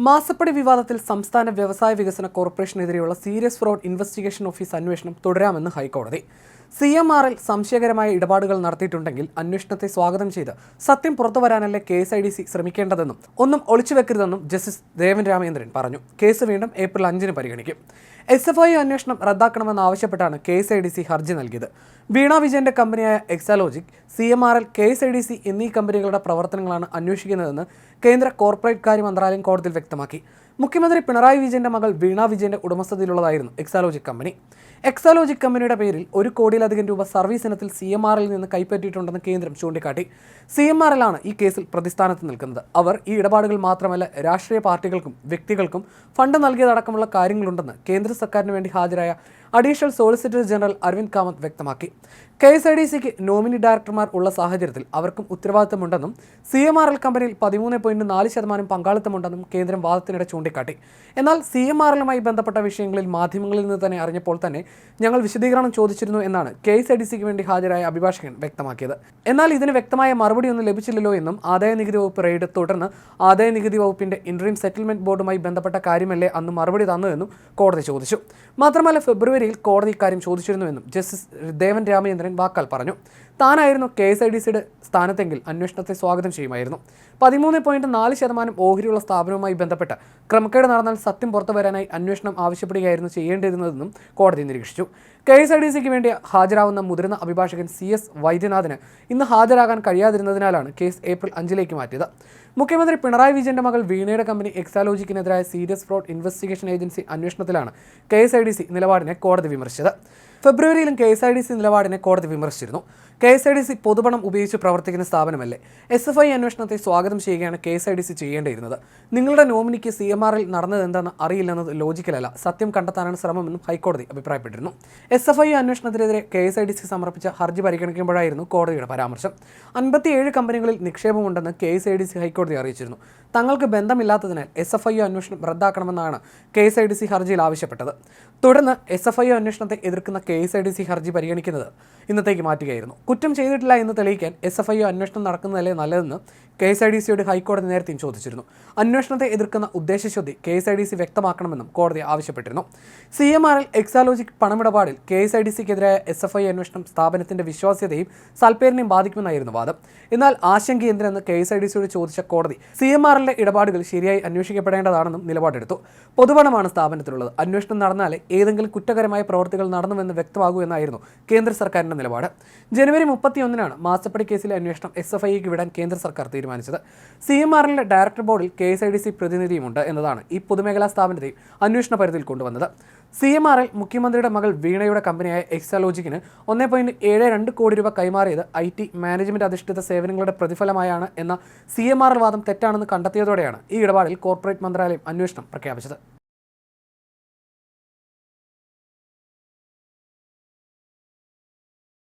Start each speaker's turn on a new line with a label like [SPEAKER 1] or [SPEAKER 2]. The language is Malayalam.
[SPEAKER 1] മാസപ്പടി വിവാദത്തിൽ സംസ്ഥാന വ്യവസായ വികസന കോർപ്പറേഷനെതിരെയുള്ള സീരിയസ് ഫ്രോഡ് ഇൻവെസ്റ്റിഗേഷൻ ഓഫീസ് അന്വേഷണം തുടരാമെന്ന് ഹൈക്കോടതി. CMRL സംശയകരമായ ഇടപാടുകൾ നടത്തിയിട്ടുണ്ടെങ്കിൽ അന്വേഷണത്തെ സ്വാഗതം ചെയ്ത് സത്യം പുറത്തുവരാനല്ലേ KSIDC ശ്രമിക്കേണ്ടതെന്നും ഒന്നും ഒളിച്ചുവെക്കരുതെന്നും ജസ്റ്റിസ് ദേവൻ രാമചന്ദ്രൻ പറഞ്ഞു. കേസ് വീണ്ടും ഏപ്രിൽ 5 പരിഗണിക്കും. SFI അന്വേഷണം റദ്ദാക്കണമെന്നാവശ്യപ്പെട്ടാണ് KSIDC ഹർജി നൽകിയത്. വീണ വിജയന്റെ കമ്പനിയായ എക്സാലോജിക്, CMRL, KSIDC എന്നീ കമ്പനികളുടെ പ്രവർത്തനങ്ങളാണ് അന്വേഷിക്കുന്നതെന്ന് കേന്ദ്ര കോർപ്പറേറ്റ് കാര്യ മന്ത്രാലയം കോടതിയിൽ വ്യക്തമാക്കി. മുഖ്യമന്ത്രി പിണറായി വിജയന്റെ മകൾ വീണ വിജയന്റെ ഉടമസ്ഥതയിലുള്ളതായിരുന്നു എക്സാലോജിക് കമ്പനി. എക്സാലോജിക് കമ്പനിയുടെ പേരിൽ ₹1 കോടിയിലധികം സർവീസ് ഇനത്തിൽ CMRL നിന്ന് കൈപ്പറ്റിയിട്ടുണ്ടെന്ന് കേന്ദ്രം ചൂണ്ടിക്കാട്ടി. CMRL ആണ് ഈ കേസിൽ പ്രതിസ്ഥാനത്ത് നിൽക്കുന്നത്. അവർ ഈ ഇടപാടുകൾ മാത്രമല്ല, രാഷ്ട്രീയ പാർട്ടികൾക്കും വ്യക്തികൾക്കും ഫണ്ട് നൽകിയതടക്കമുള്ള കാര്യങ്ങളുണ്ടെന്ന് കേന്ദ്ര സർക്കാരിന് വേണ്ടി ഹാജരായ additional solicitor general Aravind Kamath വ്യക്തമാക്കി. KSIDCക്ക് നോമിനി ഡയറക്ടർമാർ ഉള്ള സാഹചര്യത്തിൽ അവർക്കും ഉത്തരവാദിത്തമുണ്ടെന്നും CMRL കമ്പനിയിൽ 13.4% പങ്കാളിത്തമുണ്ടെന്നും കേന്ദ്രം വാദത്തിനിടെ ചൂണ്ടിക്കാട്ടി. എന്നാൽ CMRLുമായി ബന്ധപ്പെട്ട വിഷയങ്ങളിൽ മാധ്യമങ്ങളിൽ നിന്ന് തന്നെ അറിഞ്ഞപ്പോൾ തന്നെ ഞങ്ങൾ വിശദീകരണം ചോദിച്ചിരുന്നു എന്നാണ് KSIDCക്ക് വേണ്ടി ഹാജരായ അഭിഭാഷകൻ വ്യക്തമാക്കിയത്. എന്നാൽ ഇതിന് വ്യക്തമായ മറുപടിയൊന്നും ലഭിച്ചില്ലല്ലോ എന്നും ആദായനികുതി വകുപ്പ് റെയ്ഡ് തുടർന്ന് ആദായനികുതി വകുപ്പിന്റെ ഇന്ററിം സെറ്റിൽമെന്റ് ബോർഡുമായി ബന്ധപ്പെട്ട കാര്യമല്ലേ അന്ന് മറുപടി തന്നതെന്നും കോടതി ചോദിച്ചു. മാത്രമല്ല, ഫെബ്രുവരിയിൽ കോടതി ഇക്കാര്യം ചോദിച്ചിരുന്നുവെന്നും ജസ്റ്റിസ് ദേവൻ രാമചന്ദ്രൻ വാക്കാൽ പറഞ്ഞു. താനായിരുന്നു KSIDCയുടെ സ്ഥാനത്തെങ്കിൽ അന്വേഷണത്തെ സ്വാഗതം ചെയ്യുമായിരുന്നു. 13.4% ഓഹരിയുള്ള സ്ഥാപനവുമായി ബന്ധപ്പെട്ട് ക്രമക്കേട് നടന്നാൽ സത്യം പുറത്തുവരാനായി അന്വേഷണം ആവശ്യപ്പെടുകയായിരുന്നു ചെയ്യേണ്ടിയിരുന്നതെന്നും കോടതി നിരീക്ഷിച്ചു. KSIDCക്ക് വേണ്ടി ഹാജരാവുന്ന മുതിർന്ന അഭിഭാഷകൻ CS വൈദ്യനാഥന് ഇന്ന് ഹാജരാകാൻ കഴിയാതിരുന്നതിനാലാണ് കേസ് ഏപ്രിൽ 5 മാറ്റിയത്. മുഖ്യമന്ത്രി പിണറായി വിജയന്റെ മകൾ വീണയുടെ കമ്പനി എക്സാലോജിക്കിനെതിരായ സീരിയസ് ഫ്രോഡ് ഇൻവെസ്റ്റിഗേഷൻ ഏജൻസി അന്വേഷണത്തിലാണ് KSIDC നിലപാടിനെ കോടതി വിമർശിച്ചത്. ഫെബ്രുവരിയിലും KSIDC നിലപാടിനെ കോടതി വിമർശിച്ചിരുന്നു. KSIDC പൊതുപണം ഉപയോഗിച്ച് പ്രവർത്തിക്കുന്ന സ്ഥാപനമല്ലേ? SFI അന്വേഷണത്തെ സ്വാഗതം ചെയ്യുകയാണ് KSIDC ചെയ്യേണ്ടിയിരുന്നത്. നിങ്ങളുടെ നോമിനിക്ക് CMRL നടന്നതെന്തെന്ന് അറിയില്ലെന്നത് ലോജിക്കലല്ല, സത്യം കണ്ടെത്താനാണ് ശ്രമമെന്നും ഹൈക്കോടതി അഭിപ്രായപ്പെട്ടിരുന്നു. SFI അന്വേഷണത്തിനെതിരെ KSIDC സമർപ്പിച്ച ഹർജി പരിഗണിക്കുമ്പോഴായിരുന്നു കോടതിയുടെ പരാമർശം. 57 കമ്പനികളിൽ നിക്ഷേപമുണ്ടെന്ന് KSIDC ഹൈക്കോടതി അറിയിച്ചിരുന്നു. തങ്ങൾക്ക് ബന്ധമില്ലാത്തതിനാൽ SFI അന്വേഷണം റദ്ദാക്കണമെന്നാണ് KSIDC ഹർജിയിൽ ആവശ്യപ്പെട്ടത്. തുടർന്ന് SFI അന്വേഷണത്തെ എതിർക്കുന്ന KSIDC ഹർജി പരിഗണിക്കുന്നത് ഇന്നത്തേക്ക് മാറ്റുകയായിരുന്നു. കുറ്റം ചെയ്തിട്ടില്ല എന്ന് തെളിയിക്കാൻ SFI അന്വേഷണം നടക്കുന്നതല്ലേ നല്ലതെന്ന് KSIDCയോട് ഹൈക്കോടതി നേരത്തെയും ചോദിച്ചിരുന്നു. അന്വേഷണത്തെ എതിർക്കുന്ന ഉദ്ദേശശുദ്ധി KSIDC വ്യക്തമാക്കണമെന്നും കോടതി ആവശ്യപ്പെട്ടിരുന്നു. CMRL എക്സാലോജിക് പണമിടപാടിൽ KSIDCക്കെതിരായ SFI അന്വേഷണം സ്ഥാപനത്തിന്റെ വിശ്വാസ്യതയും സൽപ്പേരിനെയും ബാധിക്കുമെന്നായിരുന്നു വാദം. എന്നാൽ ആശങ്ക എന്തിനെന്ന് KSIDCയോട് ചോദിച്ച കോടതി CMRLന്റെ ഇടപാടുകൾ ശരിയായി അന്വേഷിക്കപ്പെടേണ്ടതാണെന്നും നിലപാടെടുത്തു. പൊതുപണമാണ് സ്ഥാപനത്തിലുള്ളത്. അന്വേഷണം നടന്നാലേ ഏതെങ്കിലും കുറ്റകരമായ പ്രവൃത്തികൾ നടന്നുവെന്ന് വ്യക്തമാകൂ എന്നായിരുന്നു കേന്ദ്ര സർക്കാരിന്റെ നിലപാട്. ജനുവരി 31 മാസപ്പടി കേസിലെ അന്വേഷണം SFIക്ക് വിടാൻ കേന്ദ്ര സർക്കാർ തീരുമാനിച്ചത്. CMRLന്റെ ഡയറക്ടർ ബോർഡിൽ KSIDC പ്രതിനിധിയുമുണ്ട് എന്നതാണ് ഈ പൊതുമേഖലാ സ്ഥാപനത്തെയും അന്വേഷണ പരിധിയിൽ കൊണ്ടുവന്നത്. CMRL മുഖ്യമന്ത്രിയുടെ മകൾ വീണയുടെ കമ്പനിയായ എക്സാലോജിക്കിന് ₹1.72 കോടി കൈമാറിയത് IT മാനേജ്മെന്റ് അധിഷ്ഠിത സേവനങ്ങളുടെ പ്രതിഫലമായാണ് എന്ന CMRL വാദം തെറ്റാണെന്ന് കണ്ടെത്തിയതോടെയാണ് ഈ ഇടപാടിൽ കോർപ്പറേറ്റ് മന്ത്രാലയം അന്വേഷണം പ്രഖ്യാപിച്ചത്.